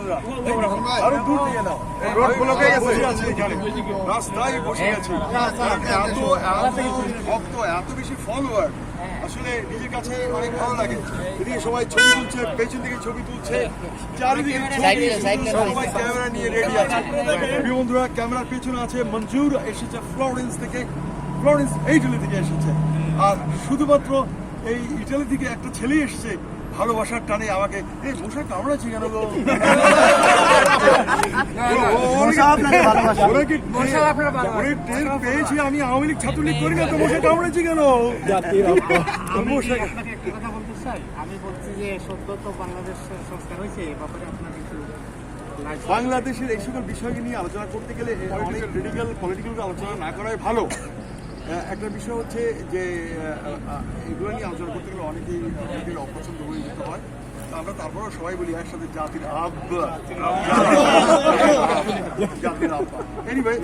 মুসলমানরা আরো দূর দিয়ে নাও, রোড ব্লকে বসে আছে, এখানে রাস্তায় বসে আছে, এত ভক্ত, এত বেশি ফলোয়ার, আসলে নিজের কাছে অনেক ভালো লাগে। এদিকে সবাই ছবি তুলছে, পেছন থেকে ছবি তুলছে, চারিদিকে সবাই ক্যামেরা নিয়ে রেডি আছে। প্রিয় বন্ধুরা, ক্যামেরার পেছনে আছে মঞ্জুর, এসেছে ফ্লোরেন্স থেকে, ফ্লোরেন্স ইটালি থেকে এসেছে। আর শুধুমাত্র এই ইটালি থেকে একটা ছেলে এসছে ভালোবাসার টানে আমাকে, এই মশা কামড়াচ্ছি কেন গো? টের পেয়েছি আমি আওয়ামী লীগ ছাত্রলীগ করি না, তো মশা কামড়াচ্ছি কেন? আমি বলছি যে সদ্য তো বাংলাদেশের সংস্কার হয়েছে, এ ব্যাপারে আপনার কিছু বাংলাদেশের এই সকল বিষয়কে নিয়ে আলোচনা করতে গেলে অনেক পলিটিক্যাল আলোচনা না করাই ভালো। একটা বিষয় হচ্ছে যে এগুলো নিয়ে আলোচনা করতে গেলে অনেকের অপছন্দ হয়ে যেতে হয়। আমরা তারপরেও সবাই বলি একসাথে জাতির আব্বা, জাতির আব্বা। এনিওয়ে